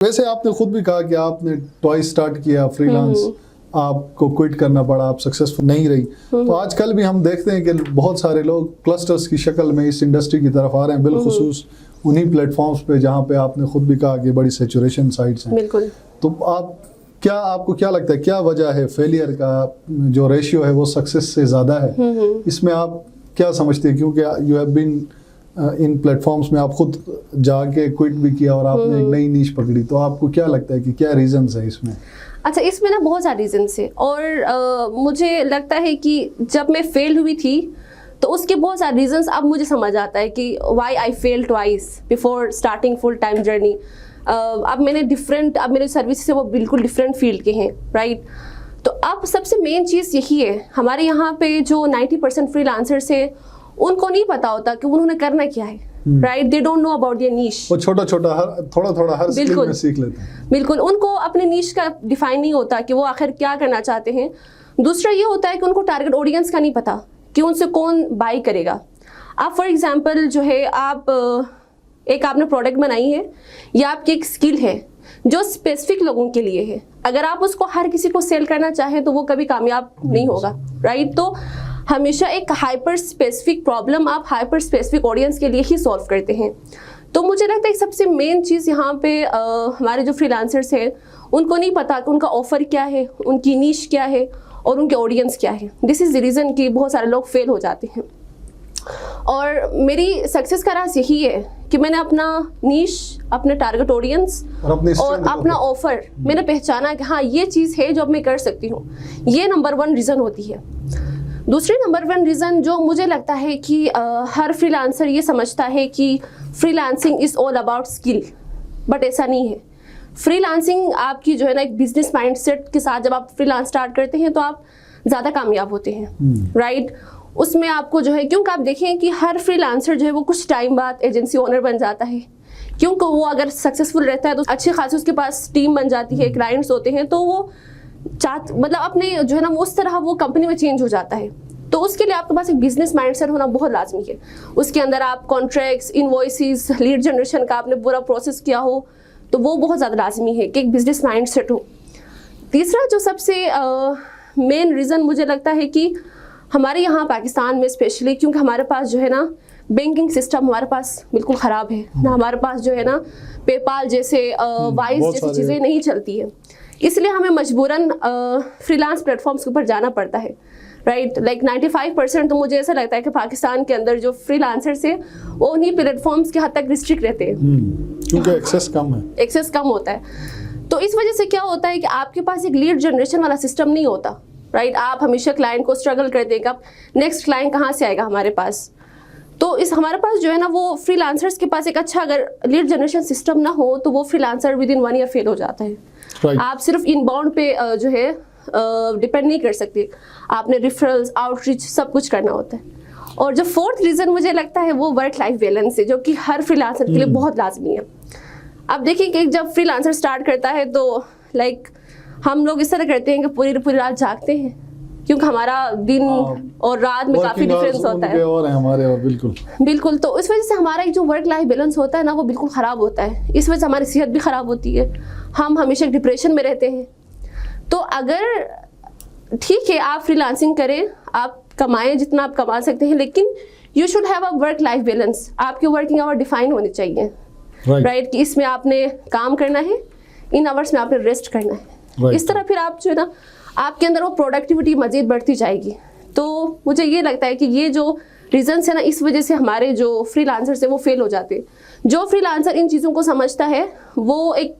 वैसे आपने खुद भी कहा कि आपने ट्वाइस स्टार्ट किया फ्रीलांस, आपको क्विट करना पड़ा, आप सक्सेसफुल नहीं रही। तो आजकल भी हम देखते हैं कि बहुत सारे लोग क्लस्टर्स की शक्ल में इस इंडस्ट्री की तरफ आ रहे हैं, बिलखुसूस उन्हीं प्लेटफॉर्म्स पे जहाँ पे आपने खुद भी कहा कि बड़ी सैचुरेशन साइट्स हैं। बिल्कुल। तो आपको क्या लगता है, क्या वजह है फेलियर का? जो रेशियो है वो सक्सेस से ज़्यादा है, इसमें आप क्या समझते हैं? क्योंकि you have been in platforms में आप खुद जाके क्विट भी किया और आपने एक नई नीश पकड़ी, तो आपको क्या लगता है कि क्या रीजंस है इसमें? अच्छा, इसमें ना बहुत सारे रीजंस है और मुझे लगता है कि जब मैं फेल हुई थी तो उसके बहुत सारे रीजंस अब मुझे समझ आता है कि why I fail twice before starting full time journey. अब मेरे सर्विस से वो बिल्कुल डिफरेंट फील्ड के हैं, राइट। तो अब सबसे मेन चीज़ यही है, हमारे यहाँ पे जो 90% फ्रीलांसर्स है उनको नहीं पता होता कि उन्होंने करना क्या है, right. They don't know about their niche. वो थोड़ा थोड़ा हर स्किल में सीख लेते हैं। बिल्कुल, उनको अपने नीश का डिफाइन नहीं होता कि वो आखिर क्या करना चाहते हैं। दूसरा ये होता है कि उनको टारगेट ऑडियंस का नहीं पता कि उनसे कौन बाई करेगा। आप फॉर एग्जांपल जो है आपने प्रोडक्ट बनाई है या आपकी एक स्किल है जो स्पेसिफिक लोगों के लिए है, अगर आप उसको हर किसी को सेल करना चाहें तो वो कभी कामयाब नहीं होगा, राइट। तो हमेशा एक हाइपर स्पेसिफिक प्रॉब्लम आप हाइपर स्पेसिफिक ऑडियंस के लिए ही सॉल्व करते हैं। तो मुझे लगता है सबसे मेन चीज़ यहाँ पे हमारे जो फ्रीलांसर्स हैं उनको नहीं पता कि उनका ऑफर क्या है, उनकी नीश क्या है और उनके ऑडियंस क्या है। दिस इज़ द रीज़न कि बहुत सारे लोग फेल हो जाते हैं। और मेरी सक्सेस का राज यही है कि मैंने अपना नीश, अपने टारगेट ऑडियंस और अपना ऑफर मैंने पहचाना कि हाँ ये चीज़ है जो अब मैं कर सकती हूँ। ये नंबर 1 रीज़न होती है। दूसरी नंबर 1 रीज़न जो मुझे लगता है कि हर फ्रीलांसर ये समझता है कि freelancing is all about skill, but ऐसा नहीं है। फ्रीलांसिंग आपकी जो है ना एक बिजनेस माइंडसेट के साथ जब आप फ्रीलांस स्टार्ट करते हैं तो आप ज़्यादा कामयाब होते हैं, राइट। उसमें आपको जो है, क्योंकि आप देखें कि हर फ्रीलांसर जो है वो कुछ टाइम बाद एजेंसी ओनर बन जाता है, क्योंकि वो अगर सक्सेसफुल रहता है तो अच्छी खासी उसके पास टीम बन जाती है, क्लाइंट्स होते हैं, तो वो मतलब अपने जो है ना उस तरह वो कंपनी में चेंज हो जाता है। तो उसके लिए आपके पास एक बिजनेस माइंडसेट होना बहुत लाजमी है। उसके अंदर आप कॉन्ट्रैक्ट्स, इनवॉइसेस, लीड जनरेशन का आपने पूरा प्रोसेस किया हो, तो वो बहुत ज़्यादा लाजमी है कि एक बिजनेस माइंडसेट हो। तीसरा जो सबसे मेन रीज़न मुझे लगता है कि हमारे यहाँ पाकिस्तान में स्पेशली, क्योंकि हमारे पास जो है ना बैंकिंग सिस्टम हमारे पास बिल्कुल ख़राब है ना, हमारे पास जो है ना पेपाल जैसे वाइज जैसी चीज़ें नहीं चलती है, इसलिए हमें मजबूरन फ्रीलांस प्लेटफॉर्म्स के ऊपर जाना पड़ता है, राइट। लाइक 95% तो मुझे ऐसा लगता है कि पाकिस्तान के अंदर जो फ्रीलांसर्स है वो उन्हीं प्लेटफॉर्म्स के हद तक रिस्ट्रिक्ट रहते हैं, क्योंकि एक्सेस कम होता है। तो इस वजह से क्या होता है कि आपके पास एक लीड जनरेशन वाला सिस्टम नहीं होता, राइट। आप हमेशा क्लाइंट को स्ट्रगल कर देगा, नेक्स्ट क्लाइंट कहाँ से आएगा हमारे पास। तो हमारे पास जो है ना वो फ्रीलांसर्स के पास एक अच्छा अगर लीड जनरेशन सिस्टम ना हो तो वो फ्रीलांसर विदिन 1 ईयर फेल हो जाता है, right. आप सिर्फ इनबाउंड पे जो है डिपेंड नहीं कर सकते, आपने रेफरल्स, आउटरीच सब कुछ करना होता है। और जो 4th रीज़न मुझे लगता है वो वर्क लाइफ बैलेंस है, जो कि हर फ्रीलांसर के लिए बहुत लाजमी है। अब देखिए कि जब फ्रीलांसर स्टार्ट करता है तो लाइक हम लोग इस तरह करते हैं कि पूरी रात जागते हैं, क्योंकि हमारा दिन और रात में काफ़ी डिफरेंस होता है और हमारे और बिल्कुल। तो इस वजह से हमारा एक जो वर्क लाइफ बैलेंस होता है ना वो बिल्कुल ख़राब होता है। इस वजह से हमारी सेहत भी ख़राब होती है, हम हमेशा डिप्रेशन में रहते हैं। तो अगर ठीक है आप फ्रीलांसिंग करें, आप कमाएं जितना आप कमा सकते हैं, लेकिन you should have a work life balance. आपके वर्किंग आवर डिफाइन होने चाहिए, राइट, कि इसमें आपने काम करना है, इन आवर्स में आपने रेस्ट करना है। इस तरह फिर आप जो है ना आपके अंदर वो प्रोडक्टिविटी मज़ीद बढ़ती जाएगी। तो मुझे ये लगता है कि ये जो रीजंस है ना, इस वजह से हमारे जो फ्रीलांसर्स है वो फेल हो जाते हैं। जो फ्रीलांसर इन चीज़ों को समझता है वो एक